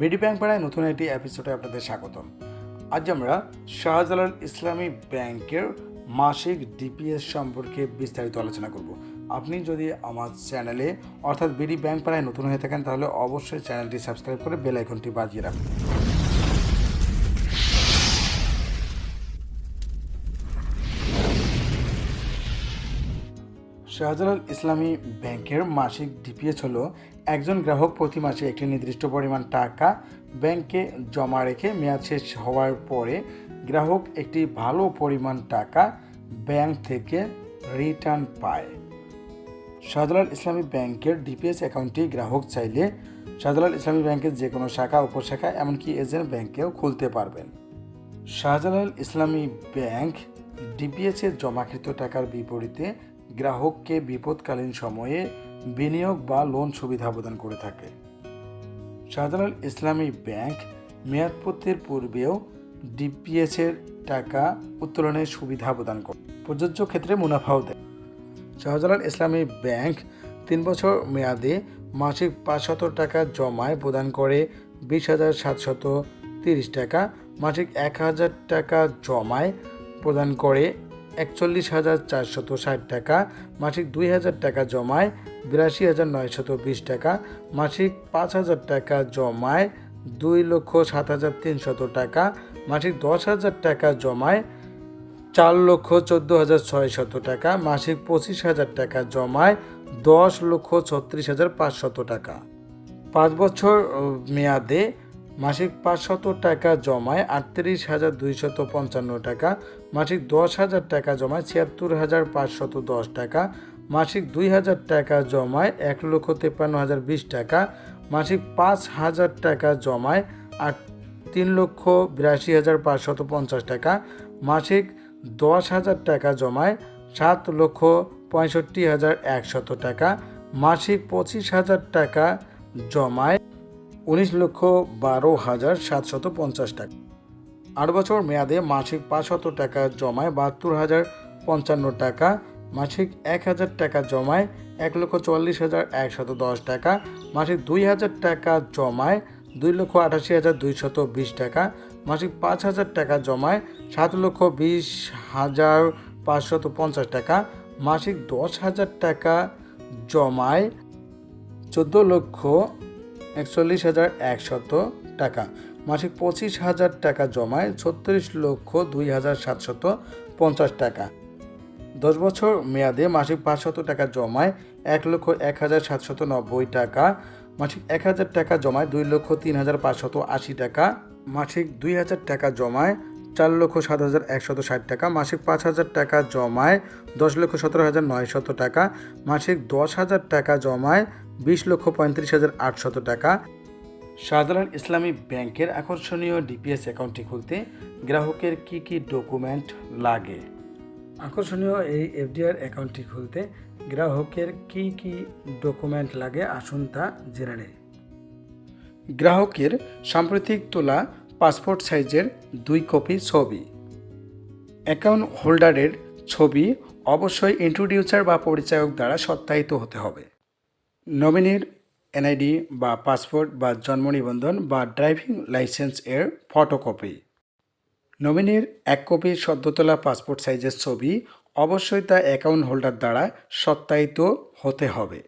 BD bank পাড়ায় নতুন একটি এপিসোডে আপনাদের স্বাগতম। আজ আমরা শাহজালাল ইসলামী ব্যাংকের মাসিক ডিপিএস সম্পর্কে বিস্তারিত আলোচনা করব। আপনি যদি আমার চ্যানেলে অর্থাৎ বিডি ব্যাংক পাড়ায় নতুন হয়ে থাকেন তাহলে অবশ্যই চ্যানেলটি সাবস্ক্রাইব করে বেল আইকনটি বাজিয়ে রাখুন। শাহজালাল ইসলামী ব্যাংকের মাসিক ডিপিএস হলো একজন গ্রাহক প্রতি মাসে একটি নির্দিষ্ট পরিমাণ টাকা ব্যাংকে জমা রেখে মেয়াদ শেষ হওয়ার পরে গ্রাহক একটি ভালো পরিমাণ টাকা ব্যাংক থেকে রিটার্ন পায়। শাহজালাল ইসলামী ব্যাংকের ডিপিএস অ্যাকাউন্টটি গ্রাহক চাইলে শাহজালাল ইসলামী ব্যাংকের যে কোনো শাখা উপশাখা এমনকি এজেন্ট ব্যাংকেও খুলতে পারবেন। শাহজালাল ইসলামী ব্যাংক ডিপিএসের জমাকৃত টাকার বিপরীতে গ্রাহককে বিপদকালীন সময়ে বিনিয়োগ বা লোন সুবিধা প্রদান করে থাকে। শাহজালাল ইসলামী ব্যাংক মেয়াদপূর্তির পূর্বেও ডিপিএসের টাকা উত্তোলনের সুবিধা প্রদান করে, প্রযোজ্য ক্ষেত্রে মুনাফাও দেয়। শাহজালাল ইসলামী ব্যাংক 3 বছর মেয়াদে মাসিক 500 টাকা জমায় প্রদান করে 20,730 টাকা, মাসিক 1,000 টাকা জমায় প্রদান করে 41,460 টাকা, মাসিক 2,000 টাকা জমায় 82,920 টাকা, মাসিক 5,000 টাকা জমায় 2,07,300 টাকা, মাসিক 10,000 টাকা জমায় 4,14,600 টাকা, মাসিক 25,000 টাকা জমায় 10,36,500 টাকা। 5 বছর মেয়াদে মাসিক 500 টাকা জমায় 38,255 টাকা, মাসিক 10,000 টাকা জমায় 76,510 টাকা, মাসিক 2,000 টাকা জমায় 1,53,020 টাকা, মাসিক 5,000 টাকা জমায় 3,82,550 টাকা, মাসিক 10,000 টাকা জমায় 7,65,100 টাকা, মাসিক 25,000 টাকা জমায় 19,12,750 টাকা। 8 বছর মেয়াদে মাসিক 500 টাকা জমায় 72,055 টাকা, মাসিক 1,000 টাকা জমায় 1,44,110 টাকা, মাসিক 2,000 টাকা জমায় 2,88,220 টাকা, মাসিক 5,000 টাকা জমায় 7,20,550 টাকা, মাসিক 10,000 টাকা জমায় 14,41,100 টাকা, মাসিক 25,000 টাকা জমায় 36,02,750 টাকা। 10 বছর মেয়াদে মাসিক 500 টাকা জমায় 1,01,790 টাকা, মাসিক 1,000 টাকা জমায় 2,03,580 টাকা, মাসিক 2,000 টাকা জমায় 4,07,160 টাকা, মাসিক 5,000 টাকা জমায় 10,17,900 টাকা, মাসিক 10,000 টাকা জমায় 20,35,800 টাকা। শাহজালাল ইসলামী ব্যাংকের আকর্ষণীয় ডিপিএস অ্যাকাউন্টটি খুলতে গ্রাহকের কি কি ডকুমেন্ট লাগে? আকর্ষণীয় এই এফডিআর অ্যাকাউন্টটি খুলতে গ্রাহকের কি কি ডকুমেন্ট লাগে আসুন তা জেনে নেই। গ্রাহকের সাম্প্রতিক তোলা পাসপোর্ট সাইজের 2 কপি ছবি, অ্যাকাউন্ট হোল্ডারের ছবি অবশ্যই ইন্ট্রোডিউসার বা পরিচায়ক দ্বারা সত্যায়িত হতে হবে। নমিনির এনআইডি বা পাসপোর্ট বা জন্ম নিবন্ধন বা ড্রাইভিং লাইসেন্স এর ফটোকপি, নমিনির 1 কপি সদ্য তোলা পাসপোর্ট সাইজের ছবি অবশ্যই তা অ্যাকাউন্ট হোল্ডার দ্বারা সত্যায়িত হতে হবে।